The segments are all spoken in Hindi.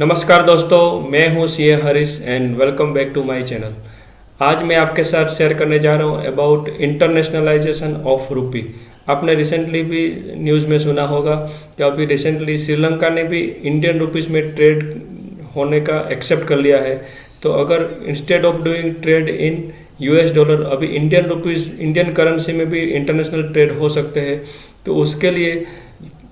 नमस्कार दोस्तों, मैं हूं CA Harish and welcome back to my channel. आज मैं आपके साथ शेयर करने जा रहा हूं अबाउट इंटरनेशनलाइजेशन ऑफ रुपी। आपने रिसेंटली भी न्यूज़ में सुना होगा कि अभी रिसेंटली श्रीलंका ने भी इंडियन रुपीज़ में ट्रेड होने का एक्सेप्ट कर लिया है। तो अगर instead of doing trade in US dollar अभी इंडियन रुपीज़ इंडियन करेंसी में भी इंटरनेशनल ट्रेड हो सकते हैं, तो उसके लिए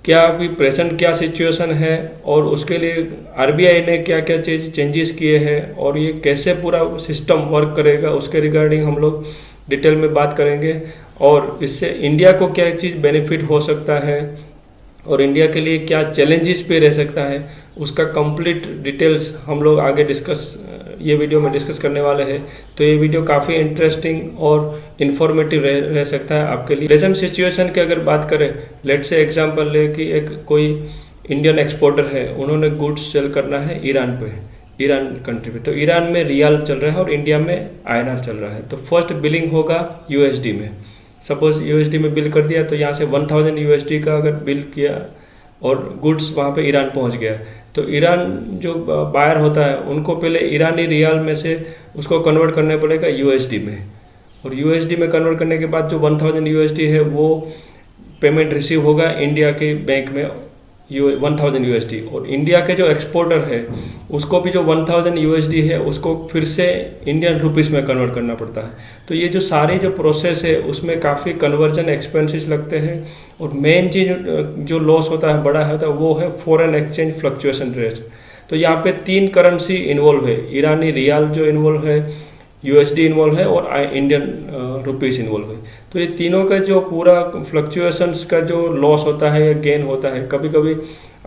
क्या अभी प्रेजेंट क्या सिचुएशन है और उसके लिए आरबीआई ने क्या क्या चेंजेस किए हैं और ये कैसे पूरा सिस्टम वर्क करेगा, उसके रिगार्डिंग हम लोग डिटेल में बात करेंगे। और इससे इंडिया को क्या चीज़ बेनिफिट हो सकता है और इंडिया के लिए क्या चैलेंजेस पे रह सकता है, उसका कंप्लीट डिटेल्स हम लोग आगे ये वीडियो में डिस्कस करने वाले हैं। तो ये वीडियो काफ़ी इंटरेस्टिंग और इन्फॉर्मेटिव रह सकता है आपके लिए। प्रेजेंट सिचुएशन की अगर बात करें, लेट से एग्जांपल ले कि एक कोई इंडियन एक्सपोर्टर है, उन्होंने गुड्स सेल करना है ईरान पे, ईरान कंट्री पे। तो ईरान में रियाल चल रहा है और इंडिया में आईएनआर चल रहा है। तो फर्स्ट बिलिंग होगा यूएसडी में। सपोज यूएसडी में बिल कर दिया, तो यहाँ से 1000 यूएसडी का अगर बिल किया और गुड्स वहाँ पे ईरान पहुँच गया, तो ईरान जो बायर होता है उनको पहले ईरानी रियाल में से उसको कन्वर्ट करने पड़ेगा यूएसडी में, और यूएसडी में कन्वर्ट करने के बाद जो 1000 यूएसडी है वो पेमेंट रिसीव होगा इंडिया के बैंक में 1000 यूएसडी। और इंडिया के जो एक्सपोर्टर है उसको भी जो 1000 यूएसडी है उसको फिर से इंडियन रुपीस में कन्वर्ट करना पड़ता है। तो ये जो सारी जो प्रोसेस है उसमें काफ़ी कन्वर्जन एक्सपेंसेस लगते हैं। और मेन चीज़ जो लॉस होता है, बड़ा होता है, वो है फॉरेन एक्सचेंज फ्लक्चुएशन रेट्स। तो यहाँ पे 3 करेंसी इन्वॉल्व है, ईरानी रियाल जो इन्वॉल्व है, यूएसडी इन्वॉल्व है और इंडियन रुपीस इन्वॉल्व है। तो ये तीनों का जो पूरा फ्लक्चुएशंस का जो लॉस होता है या गेन होता है, कभी कभी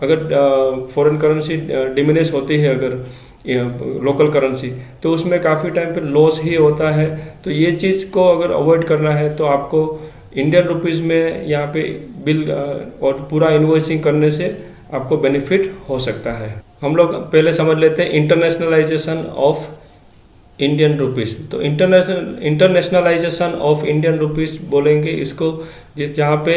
अगर फॉरेन करेंसी डिमिनिश होती है अगर लोकल करेंसी, तो उसमें काफ़ी टाइम पे लॉस ही होता है। तो ये चीज़ को अगर अवॉइड करना है तो आपको इंडियन रुपीज़ में यहाँ पे बिल और पूरा इन्वॉइसिंग करने से आपको बेनिफिट हो सकता है। हम लोग पहले समझ लेते हैं इंटरनेशनलाइजेशन ऑफ इंडियन रुपीज़। तो इंटरनेशनलाइजेशन ऑफ इंडियन रुपीज़ बोलेंगे इसको, जहाँ पे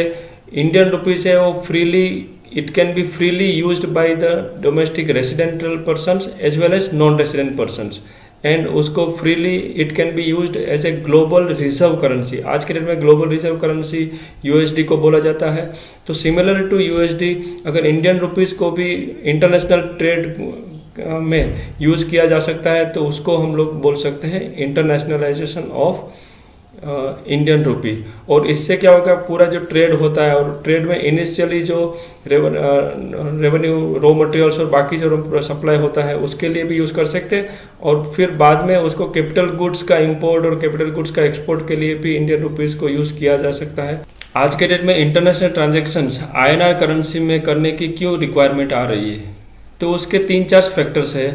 इंडियन रुपीज़ है वो freely it can be freely used by the domestic residential persons as well as non resident persons, and उसको freely it can be used as a global reserve currency. आज के डेट में ग्लोबल रिजर्व करेंसी यूएसडी को बोला जाता है। तो सिमिलर टू यूएसडी अगर इंडियन रुपीज़ को भी इंटरनेशनल ट्रेड में यूज़ किया जा सकता है, तो उसको हम लोग बोल सकते हैं इंटरनेशनलाइजेशन ऑफ इंडियन रुपी। और इससे क्या होगा, पूरा जो ट्रेड होता है, और ट्रेड में इनिशियली जो रेवेन्यू रॉ मटेरियल्स और बाकी जो सप्लाई होता है उसके लिए भी यूज़ कर सकते हैं, और फिर बाद में उसको कैपिटल गुड्स का इंपोर्ट और कैपिटल गुड्स का एक्सपोर्ट के लिए भी इंडियन रुपीज़ को यूज़ किया जा सकता है। आज के डेट में इंटरनेशनल ट्रांजेक्शन्स आईएनआर करेंसी में करने की क्यों रिक्वायरमेंट आ रही है, तो उसके 3-4 फैक्टर्स है।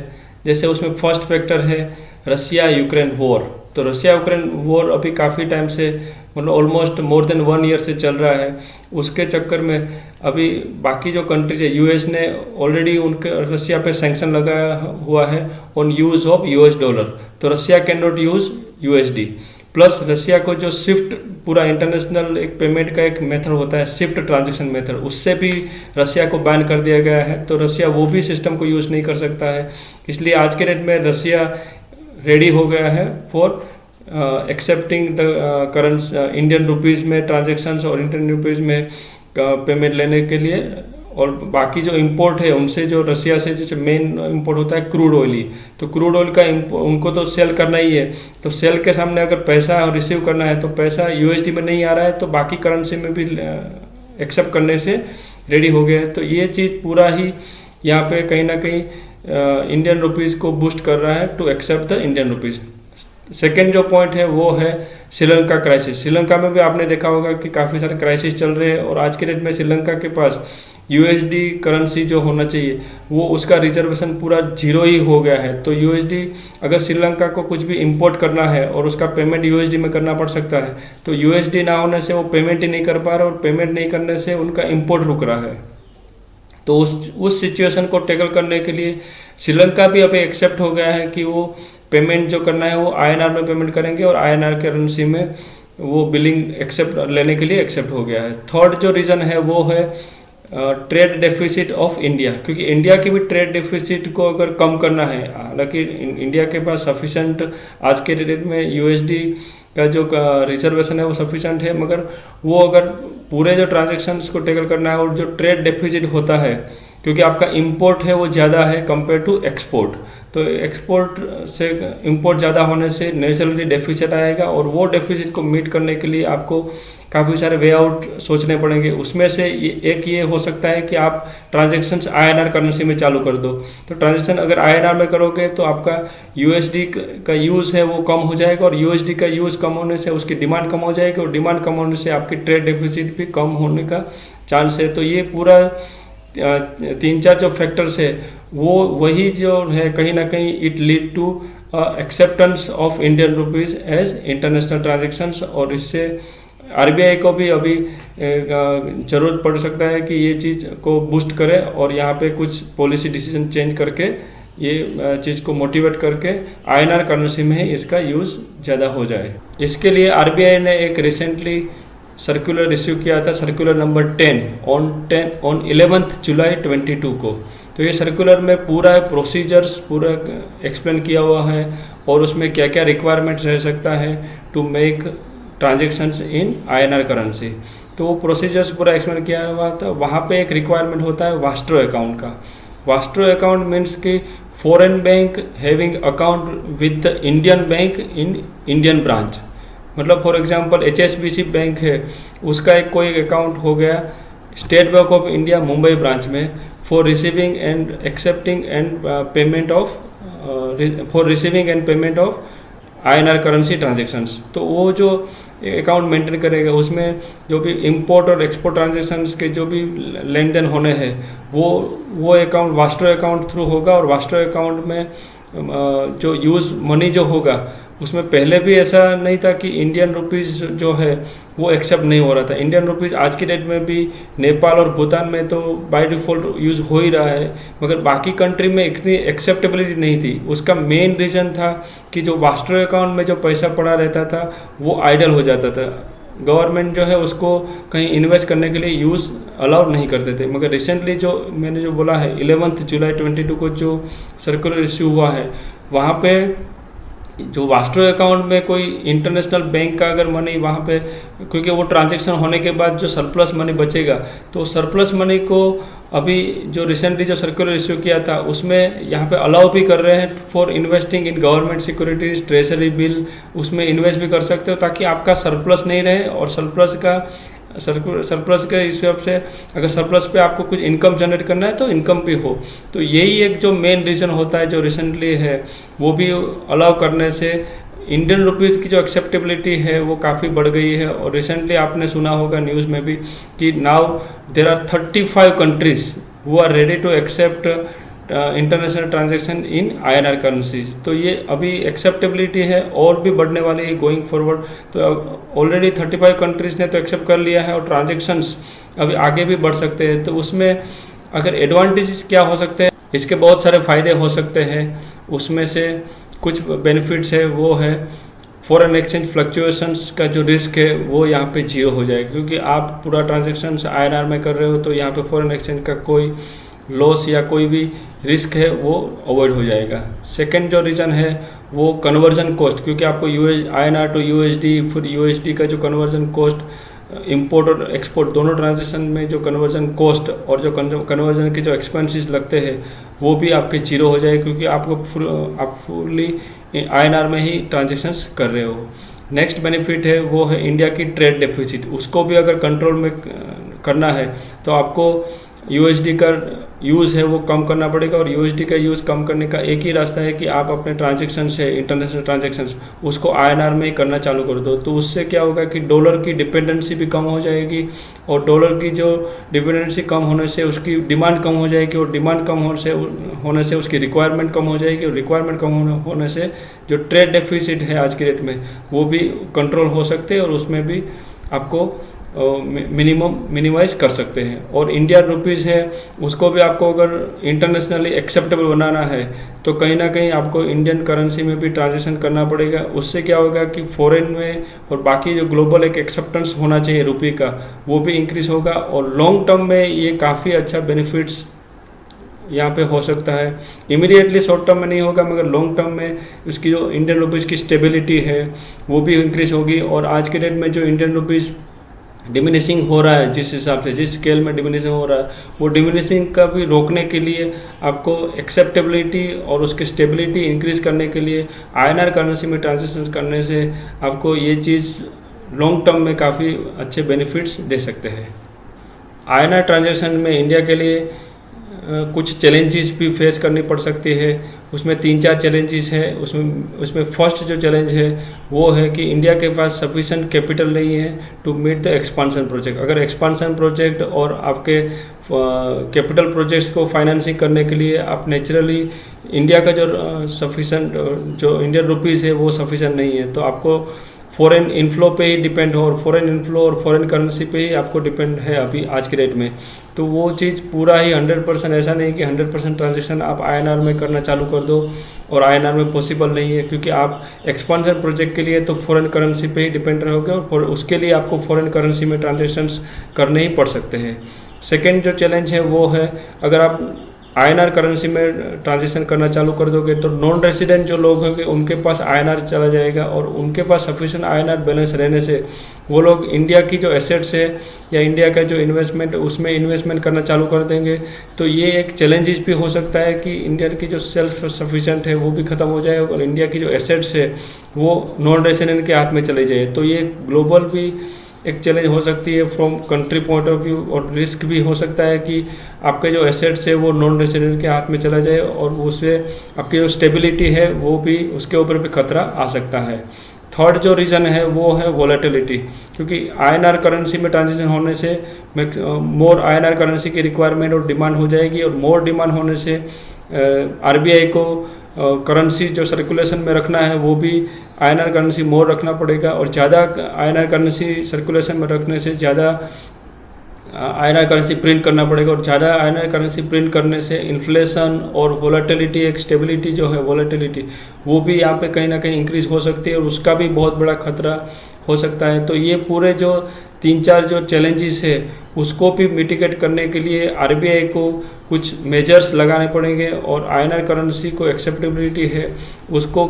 जैसे उसमें फर्स्ट फैक्टर है रशिया यूक्रेन वॉर। तो रशिया यूक्रेन वॉर अभी काफ़ी टाइम से, मतलब ऑलमोस्ट मोर देन 1 ईयर से चल रहा है। उसके चक्कर में अभी बाकी जो कंट्रीज है, यूएस ने ऑलरेडी उनके रशिया पे सैंक्शन लगाया हुआ है on use of US dollar. तो Russia can not use USD. Plus Russia को जो स्विफ्ट पूरा इंटरनेशनल एक पेमेंट का एक मेथड होता है, स्विफ्ट ट्रांजैक्शन मेथड, उससे भी रशिया को बैन कर दिया गया है। तो रशिया वो भी सिस्टम को यूज़ नहीं कर सकता है। इसलिए आज के डेट में रशिया रेडी हो गया है for accepting the current Indian rupees में ट्रांजेक्शन्स और इंडियन रुपीज़ में पेमेंट लेने के लिए। और बाकी जो इंपोर्ट है उनसे, जो रशिया से जो मेन इंपोर्ट होता है क्रूड ऑयल ही, तो क्रूड ऑयल का उनको तो सेल करना ही है। तो सेल के सामने अगर पैसा रिसीव करना है तो पैसा यूएसडी में नहीं आ रहा है, तो बाकी करेंसी में भी एक्सेप्ट करने से रेडी हो गया है। तो ये चीज़ पूरा ही यहाँ पे कहीं ना कहीं इंडियन रुपीज़ को बूस्ट कर रहा है to accept the Indian rupees. Second जो पॉइंट है वो है श्रीलंका क्राइसिस। श्रीलंका में भी आपने देखा होगा कि काफ़ी सारे क्राइसिस चल रहे हैं, और आज के डेट में श्रीलंका के पास यूएसडी करेंसी जो होना चाहिए वो उसका रिजर्वेशन पूरा 0 ही हो गया है। तो यूएसडी, अगर श्रीलंका को कुछ भी इंपोर्ट करना है और उसका पेमेंट यूएसडी में करना पड़ सकता है, तो यूएसडी ना होने से वो पेमेंट ही नहीं कर पा रहे, और पेमेंट नहीं करने से उनका इंपोर्ट रुक रहा है। तो उस सिचुएशन को टैकल करने के लिए श्रीलंका भी अभी एक्सेप्ट हो गया है कि वो पेमेंट जो करना है वो आईएनआर में पेमेंट करेंगे, और आईएनआर करेंसी में वो बिलिंग एक्सेप्ट लेने के लिए एक्सेप्ट हो गया है। थर्ड जो रीज़न है वो है ट्रेड डेफिसिट ऑफ इंडिया, क्योंकि इंडिया की भी ट्रेड डेफिसिट को अगर कम करना है, हालांकि इंडिया के पास सफिशेंट आज के डेट में यूएसडी का जो रिजर्वेशन है वो सफिशेंट है, मगर वो अगर पूरे जो ट्रांजेक्शन्स को टेकल करना है और जो ट्रेड डेफिसिट होता है, क्योंकि आपका इंपोर्ट है वो ज़्यादा है कंपेयर टू एक्सपोर्ट, तो एक्सपोर्ट से इंपोर्ट ज़्यादा होने से नेचुरली डेफिसिट आएगा, और वो डेफिसिट को मीट करने के लिए आपको काफ़ी सारे वे आउट सोचने पड़ेंगे। उसमें से एक ये हो सकता है कि आप ट्रांजेक्शन्स आईएनआर करेंसी में चालू कर दो। तो ट्रांजेक्शन अगर आईएनआर में करोगे तो आपका यूएसडी का यूज़ है वो कम हो जाएगा, और यूएसडी का यूज़ कम होने से उसकी डिमांड कम हो जाएगी, और डिमांड कम होने से आपकी ट्रेड डेफिसिट भी कम होने का चांस है। तो ये पूरा 3-4 जो फैक्टर्स है वो वही जो है, कहीं ना कहीं it lead to acceptance of Indian rupees as international transactions, और इससे आरबीआई को भी अभी ज़रूरत पड़ सकता है कि ये चीज़ को बूस्ट करे और यहाँ पे कुछ पॉलिसी डिसीजन चेंज करके ये चीज़ को मोटिवेट करके आईएनआर करेंसी में ही इसका यूज़ ज़्यादा हो जाए। इसके लिए आरबीआई ने एक रिसेंटली सर्कुलर इश्यू किया था, सर्कुलर नंबर 10 ऑन 11 जुलाई 2022 को। तो ये सर्कुलर में पूरा प्रोसीजर्स पूरा एक्सप्लेन किया हुआ है, और उसमें क्या क्या रिक्वायरमेंट रह सकता है to make transactions in INR currency. तो वो प्रोसीजर्स पूरा एक्सप्लेन किया हुआ था। वहाँ पे एक रिक्वायरमेंट होता है वास्ट्रो अकाउंट का। वास्ट्रो अकाउंट मीन्स कि foreign bank having account with the Indian bank in Indian branch, मतलब फॉर एग्जांपल एचएसबीसी बैंक है, उसका एक कोई अकाउंट हो गया State Bank of India Mumbai branch में for receiving and accepting and payment of INR currency transactions. तो वो जो अकाउंट मेंटेन करेगा उसमें जो भी इंपोर्ट और एक्सपोर्ट ट्रांजेक्शन्स के जो भी लेन देन होने हैं वो अकाउंट वास्ट्रो अकाउंट थ्रू होगा, और वास्ट्रो अकाउंट में जो यूज़ मनी जो होगा उसमें पहले भी ऐसा नहीं था कि इंडियन रुपीज़ जो है वो एक्सेप्ट नहीं हो रहा था। इंडियन रुपीज़ आज की डेट में भी नेपाल और भूटान में तो बाय डिफ़ॉल्ट यूज़ हो ही रहा है, मगर बाकी कंट्री में इतनी एक्सेप्टेबिलिटी नहीं थी। उसका मेन रीज़न था कि जो वास्ट्रो अकाउंट में जो पैसा पड़ा रहता था वो आइडल हो जाता था, गवर्नमेंट जो है उसको कहीं इन्वेस्ट करने के लिए यूज़ अलाउड नहीं करते थे। मगर रिसेंटली जो मैंने जो बोला है 11 जुलाई 2022 को जो सर्कुलर इश्यू हुआ है, वहाँ पे जो वास्ट्रो अकाउंट में कोई इंटरनेशनल बैंक का अगर मनी वहाँ पे, क्योंकि वो ट्रांजैक्शन होने के बाद जो सरप्लस मनी बचेगा, तो सरप्लस मनी को अभी जो रिसेंटली जो सर्कुलर इश्यू किया था उसमें यहाँ पे अलाउ भी कर रहे हैं for investing in government securities, treasury bill, उसमें इन्वेस्ट भी कर सकते हो ताकि आपका सरप्लस नहीं रहे, और सरप्लस के हिसाब से अगर सरप्लस पे आपको कुछ इनकम जनरेट करना है तो इनकम भी हो। तो यही एक जो मेन रीज़न होता है जो रिसेंटली है, वो भी अलाउ करने से इंडियन रुपीज़ की जो एक्सेप्टेबिलिटी है वो काफ़ी बढ़ गई है। और रिसेंटली आपने सुना होगा न्यूज़ में भी कि now there are 35 countries who are ready to accept international transaction in INR currencies. तो ये अभी एक्सेप्टेबिलिटी है और भी बढ़ने वाली है गोइंग फॉरवर्ड। तो ऑलरेडी 35 कंट्रीज़ ने तो एक्सेप्ट कर लिया है और ट्रांजैक्शंस अभी आगे भी बढ़ सकते हैं। तो उसमें अगर एडवांटेजेस क्या हो सकते हैं, इसके बहुत सारे फ़ायदे हो सकते हैं। उसमें से कुछ बेनिफिट्स है वो है फॉरेन एक्सचेंज फ्लक्चुएशंस का जो रिस्क है वो यहाँ पे जीरो हो जाएगा, क्योंकि आप पूरा ट्रांजैक्शंस आईएनआर में कर रहे हो तो यहाँ पे फॉरेन एक्सचेंज का कोई लॉस या कोई भी रिस्क है वो अवॉइड हो जाएगा। सेकंड जो रीज़न है वो कन्वर्जन कॉस्ट, क्योंकि आपको आईएनआर टू यूएसडी, फिर यूएसडी का जो कन्वर्जन कॉस्ट, इंपोर्ट और एक्सपोर्ट दोनों ट्रांजेक्शन में जो कन्वर्जन कॉस्ट और जो कन्वर्जन के जो एक्सपेंसेस लगते हैं वो भी आपके जीरो हो जाए, क्योंकि आप फुली आईएनआर में ही ट्रांजेक्शन्स कर रहे हो। नेक्स्ट बेनिफिट है वो है इंडिया की ट्रेड डेफिसिट। उसको भी अगर कंट्रोल में करना है तो आपको यूएसडी का यूज़ है वो कम करना पड़ेगा, और यूएसडी का यूज़ कम करने का एक ही रास्ता है कि आप अपने ट्रांजैक्शंस है इंटरनेशनल ट्रांजैक्शंस उसको आईएनआर में ही करना चालू कर दो। तो उससे क्या होगा कि डॉलर की डिपेंडेंसी भी कम हो जाएगी, और डॉलर की जो डिपेंडेंसी कम होने से उसकी डिमांड कम हो जाएगी, और डिमांड कम होने से उसकी रिक्वायरमेंट कम हो जाएगी, और रिक्वायरमेंट कम होने से जो ट्रेड डेफिसिट है आज की डेट में वो भी कंट्रोल हो सकते हैं, और उसमें भी आपको मिनिमाइज कर सकते हैं। और इंडियन रुपीज़ है उसको भी आपको अगर इंटरनेशनली एक्सेप्टेबल बनाना है तो कहीं ना कहीं आपको इंडियन करेंसी में भी ट्रांजेक्शन करना पड़ेगा। उससे क्या होगा कि फॉरेन में और बाकी जो ग्लोबल एक एक्सेप्टेंस होना चाहिए रुपये का वो भी इंक्रीज़ होगा, और लॉन्ग टर्म में ये काफ़ी अच्छा बेनिफिट्स यहाँ पे हो सकता है। इमीडिएटली शॉर्ट टर्म में नहीं होगा, मगर लॉन्ग टर्म में उसकी जो इंडियन रुपीज़ की स्टेबिलिटी है वो भी इंक्रीज़ होगी। और आज के डेट में जो इंडियन रुपीज़ डिमिनिशिंग हो रहा है, जिस हिसाब से जिस स्केल में डिमिनिशिंग हो रहा है, वो डिमिनिशिंग का भी रोकने के लिए आपको एक्सेप्टेबिलिटी और उसकी स्टेबिलिटी इंक्रीज़ करने के लिए INR करेंसी में ट्रांजेक्शन करने से आपको ये चीज़ लॉन्ग टर्म में काफ़ी अच्छे बेनिफिट्स दे सकते हैं। INR ट्रांजेक्शन में इंडिया के लिए कुछ चैलेंजेस भी फेस करनी पड़ सकती है। उसमें 3-4 चैलेंजेस है। उसमें फर्स्ट जो चैलेंज है वो है कि इंडिया के पास सफिशेंट कैपिटल नहीं है to meet the expansion project. अगर एक्सपांसन प्रोजेक्ट और आपके कैपिटल प्रोजेक्ट्स को फाइनेंसिंग करने के लिए आप नेचुरली इंडिया का जो सफिशेंट जो इंडियन रुपीज़ है वो सफिशेंट नहीं है, तो आपको फॉरेन इनफ्लो पे ही डिपेंड हो, और फॉरेन इनफ्लो और फॉरेन करेंसी पे ही आपको डिपेंड है अभी आज के डेट में। तो वो चीज़ पूरा ही 100% ऐसा नहीं कि 100% ट्रांजेक्शन आप INR में करना चालू कर दो और INR में पॉसिबल नहीं है, क्योंकि आप एक्सपांशन प्रोजेक्ट के लिए तो फॉरेन करेंसी पे ही डिपेंड रहोगे और उसके लिए आपको फॉरेन करेंसी में ट्रांजेक्शन्स करने ही पड़ सकते हैं। सेकेंड जो चैलेंज है वो है, अगर आप INR करेंसी में ट्रांजेक्शन करना चालू कर दोगे तो नॉन रेसिडेंट जो लोग होंगे उनके पास INR चला जाएगा, और उनके पास सफिशेंट INR बैलेंस रहने से वो लोग इंडिया की जो एसेट्स है या इंडिया का जो इन्वेस्टमेंट उसमें इन्वेस्टमेंट करना चालू कर देंगे। तो ये एक चैलेंजेस भी हो सकता है कि इंडिया की जो सेल्फ सफिशेंट है वो भी ख़त्म हो जाए और इंडिया की जो एसेट्स है वो नॉन रेसिडेंट के हाथ में चले जाए। तो ये ग्लोबल भी एक चैलेंज हो सकती है from country point of view, और रिस्क भी हो सकता है कि आपके जो एसेट्स है वो नॉन रेसिडेंट के हाथ में चला जाए और उससे आपकी जो स्टेबिलिटी है वो भी उसके ऊपर भी खतरा आ सकता है। थर्ड जो रीज़न है वो है वॉलेटिलिटी, क्योंकि INR करेंसी में ट्रांजेक्शन होने से मोर INR करेंसी की रिक्वायरमेंट और डिमांड हो जाएगी, और मोर डिमांड होने से RBI को करेंसी जो सर्कुलेशन में रखना है वो भी INR करेंसी मोर रखना पड़ेगा, और ज़्यादा INR करेंसी सर्कुलेशन में रखने से ज़्यादा INR करेंसी प्रिंट करना पड़ेगा, और ज़्यादा INR करेंसी प्रिंट करने से इन्फ्लेशन और वॉलेटिलिटी, एक स्टेबिलिटी जो है वॉलेटिलिटी वो भी यहाँ पे कहीं ना कहीं इंक्रीज़ हो सकती है, और उसका भी बहुत बड़ा खतरा हो सकता है। तो ये पूरे जो 3-4 जो चैलेंजेस है उसको भी मिटिगेट करने के लिए RBI को कुछ मेजर्स लगाने पड़ेंगे, और INR करेंसी को एक्सेप्टेबिलिटी है उसको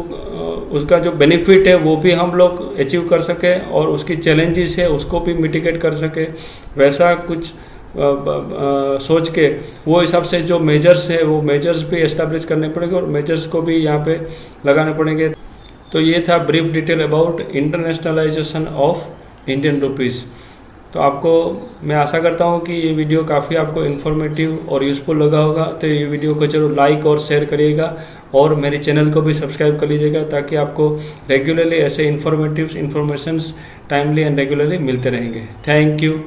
उसका जो बेनिफिट है वो भी हम लोग अचीव कर सके, और उसकी चैलेंजेस है उसको भी मिटिगेट कर सके। वैसा कुछ सोच के वो हिसाब से जो मेजर्स है वो मेजर्स भी एस्टेब्लिश करने पड़ेंगे, और मेजर्स को भी यहाँ पे लगाने पड़ेंगे। तो ये था brief detail about internationalisation of Indian rupees. तो आपको मैं आशा करता हूँ कि ये वीडियो काफ़ी आपको इन्फॉर्मेटिव और यूज़फुल लगा होगा। तो ये वीडियो को जरूर लाइक और शेयर करिएगा, और मेरे चैनल को भी सब्सक्राइब कर लीजिएगा, ताकि आपको रेगुलरली ऐसे इन्फॉर्मेशंस टाइमली एंड रेगुलरली मिलते रहेंगे। Thank you.